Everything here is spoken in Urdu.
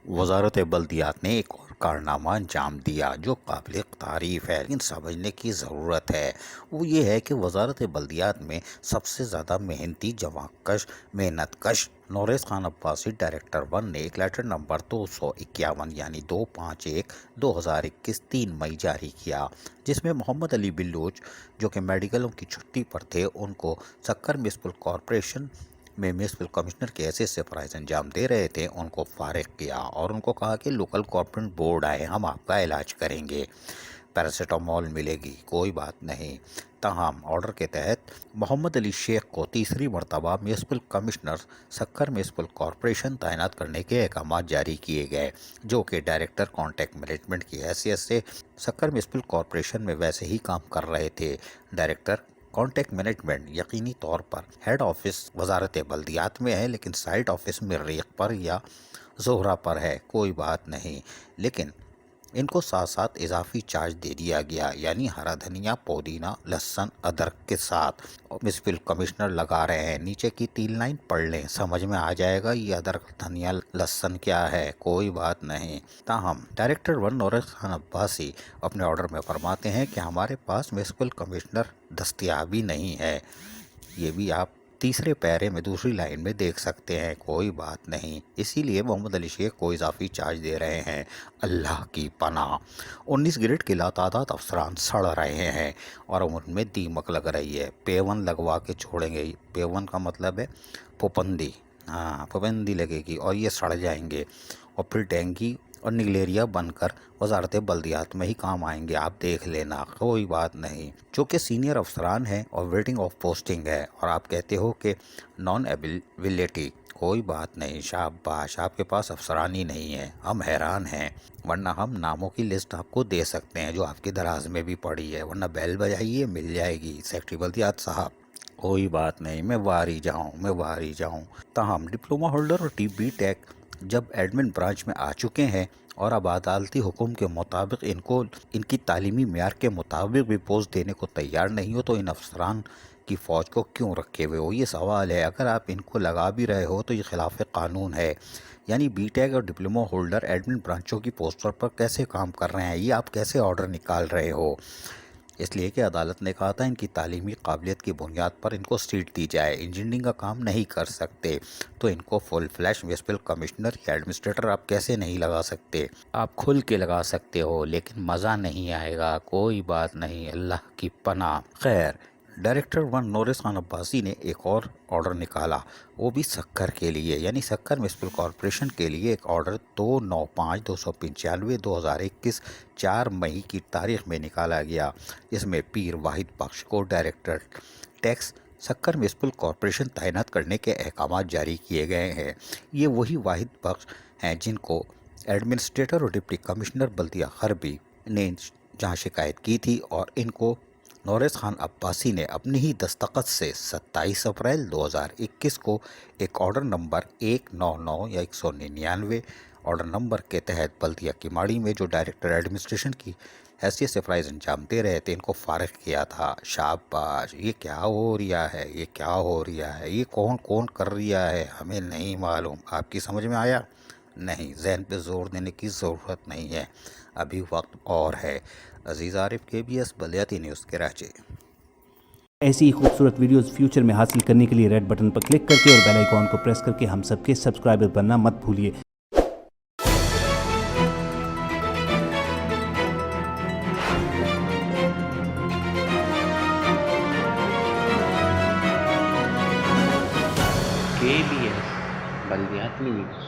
وزارت بلدیات نے ایک اور کارنامہ انجام دیا جو قابل تعریف ہے لیکن سمجھنے کی ضرورت ہے۔ وہ یہ ہے کہ وزارت بلدیات میں سب سے زیادہ محنتی، جواں کش، محنت کش نورس خان عباسی ڈائریکٹر 1 نے ایک لیٹر نمبر 251 یعنی 251/2021 3 مئی جاری کیا، جس میں محمد علی بلوچ جو کہ میڈیکلوں کی چھٹی پر تھے ان کو سکر میونسپل کارپوریشن میں میونسپل کمشنر کے حیثیت سے فرائض انجام دے رہے تھے، ان کو فارغ کیا اور ان کو کہا کہ لوکل کارپوریٹ بورڈ آئے، ہم آپ کا علاج کریں گے، پیراسیٹامول ملے گی، کوئی بات نہیں۔ تاہم آرڈر کے تحت محمد علی شیخ کو تیسری مرتبہ میونسپل کمشنر سکر میونسپل کارپوریشن تعینات کرنے کے احکامات جاری کیے گئے، جو کہ ڈائریکٹر کانٹیکٹ مینجمنٹ کی حیثیت سے سکر میونسپل کارپوریشن میں ویسے ہی کام کر رہے تھے۔ ڈائریکٹر کانٹیکٹ مینجمنٹ یقینی طور پر ہیڈ آفس وزارت بلدیات میں ہے، لیکن سائٹ آفس مریخ پر یا زہرہ پر ہے، کوئی بات نہیں، لیکن ان کو ساتھ ساتھ اضافی چارج دے دیا گیا، یعنی ہرا دھنیا، پودینہ، لہسن، ادرک کے ساتھ میونسپل کمشنر لگا رہے ہیں۔ نیچے کی 3 لائن پڑھ لیں، سمجھ میں آ جائے گا یہ ادرک، دھنیا، لہسن کیا ہے، کوئی بات نہیں۔ تاہم ڈائریکٹر 1 نورس خان عباسی اپنے آرڈر میں فرماتے ہیں کہ ہمارے پاس میونسپل کمشنر دستیاب ہی نہیں ہے، یہ بھی آپ تیسرے پیرے میں دوسری لائن میں دیکھ سکتے ہیں، کوئی بات نہیں، اسی لیے محمد علی شیخ کو اضافی چارج دے رہے ہیں۔ اللہ کی پناہ، 19 گریڈ کے لاتعداد افسران سڑ رہے ہیں اور ان میں دیمک لگ رہی ہے، پیون لگوا کے چھوڑیں گے، پیون کا مطلب ہے پھپھندی، پھپھندی لگے گی اور یہ سڑ جائیں گے اور پھر ڈینگی اور نگلیریا بن کر وزارت بلدیات میں ہی کام آئیں گے، آپ دیکھ لینا، کوئی بات نہیں۔ چونکہ سینئر افسران ہیں اور ویٹنگ آف پوسٹنگ ہے اور آپ کہتے ہو کہ نان ایبیلٹی، کوئی بات نہیں، شاباش، آپ کے پاس افسران ہی نہیں ہے، ہم حیران ہیں، ورنہ ہم ناموں کی لسٹ آپ کو دے سکتے ہیں جو آپ کے دراز میں بھی پڑی ہے، ورنہ بیل بجائیے، مل جائے گی سیکٹری بلدیات صاحب، کوئی بات نہیں، میں باہر ہی جاؤں۔ تاہم ڈپلومہ ہولڈر اور بی ٹیک جب ایڈمن برانچ میں آ چکے ہیں اور اب عدالتی حکم کے مطابق ان کی تعلیمی معیار کے مطابق بھی پوسٹ دینے کو تیار نہیں ہو تو ان افسران کی فوج کو کیوں رکھے ہوئے ہو؟ یہ سوال ہے۔ اگر آپ ان کو لگا بھی رہے ہو تو یہ خلاف قانون ہے، یعنی بی ٹیک اور ڈپلومہ ہولڈر ایڈمن برانچوں کی پوسٹوں پر کیسے کام کر رہے ہیں؟ یہ آپ کیسے آرڈر نکال رہے ہو؟ اس لیے کہ عدالت نے کہا تھا ان کی تعلیمی قابلیت کی بنیاد پر ان کو سیٹ دی جائے، انجینئرنگ کا کام نہیں کر سکتے تو ان کو فل فلیش میونسپل کمشنر یا ایڈمنسٹریٹر آپ کیسے نہیں لگا سکتے؟ آپ کھل کے لگا سکتے ہو لیکن مزہ نہیں آئے گا، کوئی بات نہیں، اللہ کی پناہ۔ خیر، ڈائریکٹر 1 نورس خان عباسی نے ایک اور آرڈر نکالا، وہ بھی سکر کے لیے، یعنی سکر میونسپل کارپوریشن کے لیے ایک آرڈر 295/2021 4 مئی کی تاریخ میں نکالا گیا، جس میں پیر واحد بخش کو ڈائریکٹر ٹیکس سکر میونسپل کارپوریشن تعینات کرنے کے احکامات جاری کیے گئے ہیں۔ یہ وہی واحد بخش ہیں جن کو ایڈمنسٹریٹر اور ڈپٹی کمشنر بلدیہ غربی نے جہاں شکایت کی تھی، اور ان کو نورس خان عباسی نے اپنی ہی دستخط سے 27 اپریل 2021 کو ایک آرڈر نمبر 199 یا 199 آرڈر نمبر کے تحت بلدیہ کماڑی میں جو ڈائریکٹر ایڈمنسٹریشن کی حیثیت سے فرائض انجام دے رہے تھے ان کو فارغ کیا تھا۔ شاباش، یہ کیا ہو رہا ہے، یہ کیا ہو رہا ہے، یہ کون کر رہا ہے، ہمیں نہیں معلوم۔ آپ کی سمجھ میں آیا؟ نہیں، ذہن پہ زور دینے کی ضرورت نہیں ہے، ابھی وقت اور ہے۔ عزیز عارف، KBS بلدیاتی نیوز کراچی۔ ایسی ہی خوبصورت ویڈیوز فیوچر میں حاصل کرنے کے لیے ریڈ بٹن پر کلک کر کے اور بیل آئیکن کو پریس کر کے ہم سب کے سبسکرائبر بننا مت بھولیے۔ KBS بلدیاتی نیوز۔